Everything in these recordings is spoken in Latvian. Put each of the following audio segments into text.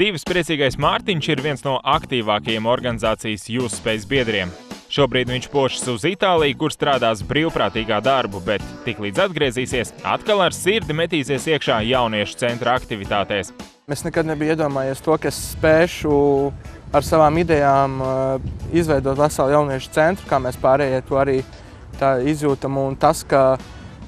Dzīvespriecīgais Mārtiņš ir viens no aktīvākajiem organizācijas Youth Space biedriem. Šobrīd viņš pošas uz Itāliju, kur strādās brīvprātīgā darbu, bet tiklīdz atgriezīsies, atkal ar sirdi metīsies iekšā jauniešu centra aktivitātēs. Es nekad nebiju iedomājies to, ka es spēšu ar savām idejām izveidot veselu jauniešu centru, kā mēs pārējie to arī tā izjūtam. Un tas, ka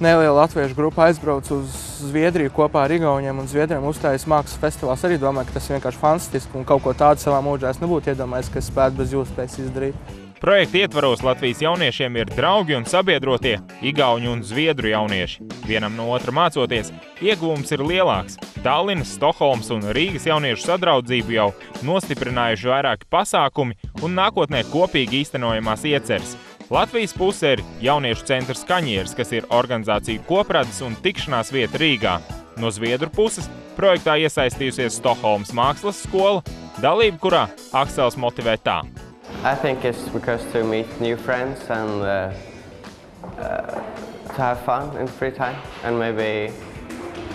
neliela latviešu grupa aizbrauc uz Zviedriju kopā ar Igauniem un Zviedriem uzstājas mākslas festivāls, arī domāju, ka tas ir vienkārši fantastiski un kaut ko tādu savā mūžā es nebūtu iedomājies, ka es spētu bez Youth Space izdarīt. Projekta ietvaros Latvijas jauniešiem ir draugi un sabiedrotie igauņu un zviedru jaunieši. Vienam no otra mācoties, ieguvums ir lielāks. Tallinas, Stokholmas un Rīgas jauniešu sadraudzību jau nostiprinājuši vairāki pasākumi un nākotnē kopīgi īstenojamās ieceres. Latvijas puse ir jauniešu centrs Kaņieris, kas ir organizāciju kopradas un tikšanās vieta Rīgā. No zviedru puses projektā iesaistījusies Stokholmas mākslas skola, dalību kurā Aksels motivē tā. I think it's because to meet new friends and to have fun in free time and maybe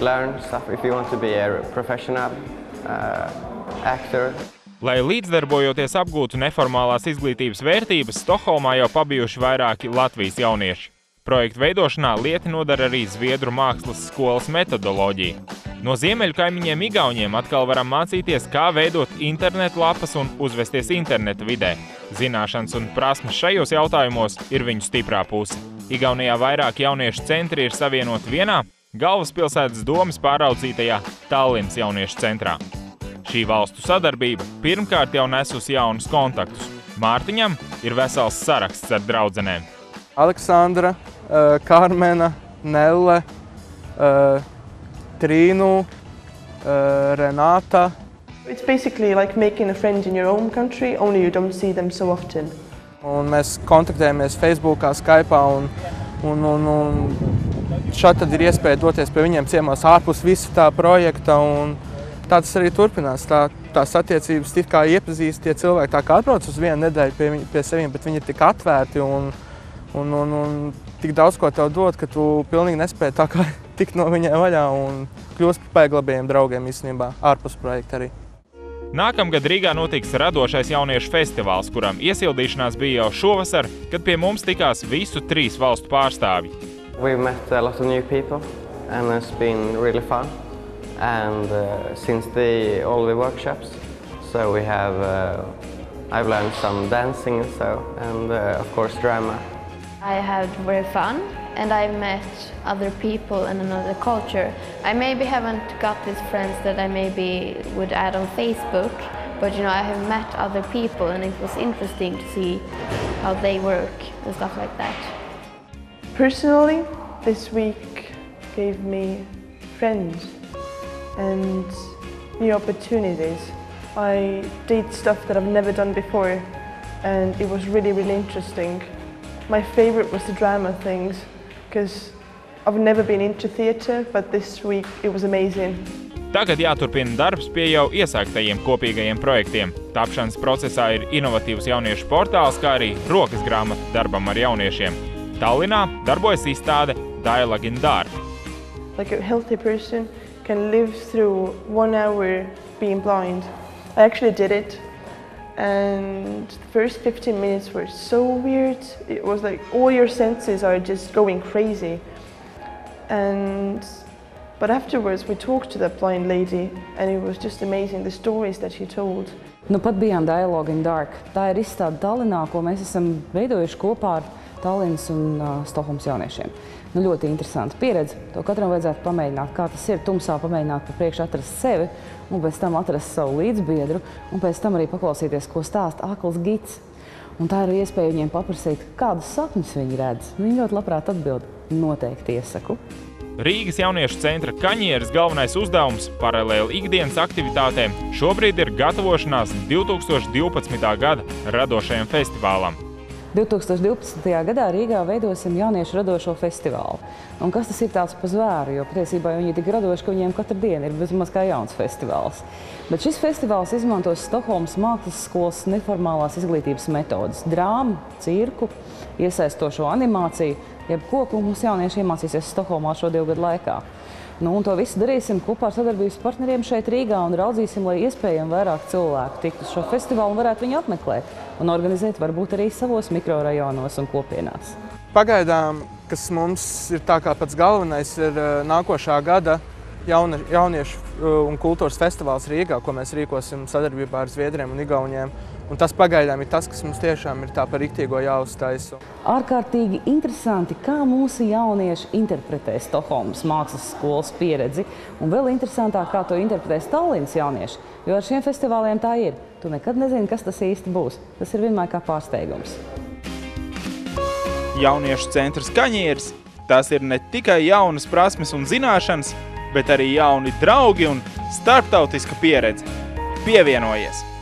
learn stuff if you want to be a professional actor. Lai līdzdarbojoties apgūtu neformālās izglītības vērtības, Stokholmā jau pabijuši vairāki Latvijas jaunieši. Projekta veidošanā lieti nodara arī zviedru mākslas skolas metodoloģija. No ziemeļu kaimiņiem igauņiem atkal varam mācīties, kā veidot internetu lapas un uzvesties interneta vidē. Zināšanas un prasmes šajos jautājumos ir viņu stiprā puse. Igaunijā vairāk jauniešu centri ir savienoti vienā galvaspilsētas domes pāraudzītajā Tallinas jauniešu centrā. Šī valstu sadarbība pirmkārt jau nesus jaunus kontaktus. Mārtiņam ir vesels saraksts ar draudzenēm. Aleksandra, Karmena, Nelle, Trīnu, Renāta. It's basically like making a friend in your own country, only you don't see them so often. Un mēs kontaktējamies Facebookā, Skype'ā un šādi tad ir iespēja doties pie viņiem ciemos ārpus visa tā projekta. Un tā tas arī turpinās. Tās attiecības tik kā iepazīst tie cilvēki, tā kā atbrauc uz vienu nedēļu pie seviem, bet viņi ir tik atvērti un tik daudz ko tev dod, ka tu pilnīgi nespēji tā kā tikt no viņiem vaļā un kļūst par paiglabējiem draugiem īstenībā ārpus projekta arī. Nākamgad Rīgā notiks radošais jauniešu festivāls, kuram iesildīšanās bija jau šovasar, kad pie mums tikās visu 3 valstu pārstāvji. We met a lot of new people and it's been really fun. And since all the workshops, so we have I've learned some dancing and of course drama. I had very fun and I met other people in another culture. I maybe haven't got these friends that I maybe would add on Facebook, but you know, I have met other people and it was interesting to see how they work and stuff like that. Personally, this week gave me friends and new opportunities. I did stuff that I've never done before and it was really, really interesting. My favorite was the drama things because I've never been into theatre, but this week it was amazing. Tagad jāturpina darbs pie jau iesāktajiem kopīgajiem projektiem. Tapšanas procesā ir inovatīvs jauniešu portāls, kā arī rokas grāmata darbam ar jauniešiem. Tallinā darbojas izstāde Dialogue in Dark. Like a healthy person can live through 1 hour being blind. I actually did it, and the first 15 minutes were so weird. It was like all your senses are just going crazy. But afterwards we talked to that blind lady, and it was just amazing, the stories that she told. Nu pat bijām Dialogue in Dark. Tā ir izstāde Tallinā, ko mēs esam veidojuši kopā ar Tallinas un Stokholmas jauniešiem. Nu, ļoti interesanta pieredze. To katram vajadzētu pamēģināt, kā tas ir tumsā pamēģināt pa priekšu atrast sevi, un pēc tam atrast savu līdzbiedru, un pēc tam arī paklausīties, ko stāsta akls gids. Un tā ir iespēja viņiem paprasīt, kādus sapņus viņi redz. Viņi ļoti labprāt atbild. Noteikti iesaku. Rīgas jauniešu centra Kaņieris galvenais uzdevums paralēli ikdienas aktivitātēm šobrīd ir gatavošanās 2012. gada radošajam festivālam. 2012. gadā Rīgā veidosim jauniešu radošo festivālu. Un kas tas ir tāds pa zvēru, jo patiesībā viņi ir tik radoši, ka viņiem katru dienu ir bezmaz kā jauns festivāls. Bet šis festivāls izmantos Stokholmas mākslas skolas neformālās izglītības metodas – drāmu, cirku, iesaistošo animāciju, jebko, ko mums jaunieši iemācīsies Stokholmā šo 2 gadu laikā. Nu, un to visu darīsim kopā ar sadarbības partneriem šeit Rīgā un raudzīsim, lai iespējami vairāk cilvēku tiktu uz šo festivālu un varētu viņu apmeklēt un organizēt varbūt arī savos mikrorajonos un kopienās. Pagaidām, kas mums ir tā kā pats galvenais, ir nākošā gada jauniešu un kultūras festivāls Rīgā, ko mēs rīkosim sadarbībā ar Zviedriem un Igauniem. Un tas pagaidām ir tas, kas mums tiešām ir tā par riktīgo jāuztaisa. Ārkārtīgi interesanti, kā mūsu jaunieši interpretē Stokholmas mākslas skolas pieredzi. Un vēl interesantāk, kā to interpretēs Tallinas jaunieši. Jo ar šiem festivāliem tā ir. Tu nekad nezini, kas tas īsti būs. Tas ir vienmēr kā pārsteigums. Jauniešu centrs Kaņieris. Tas ir ne tikai jaunas prasmes un zināšanas, bet arī jauni draugi un starptautiska pieredze. Pievienojies!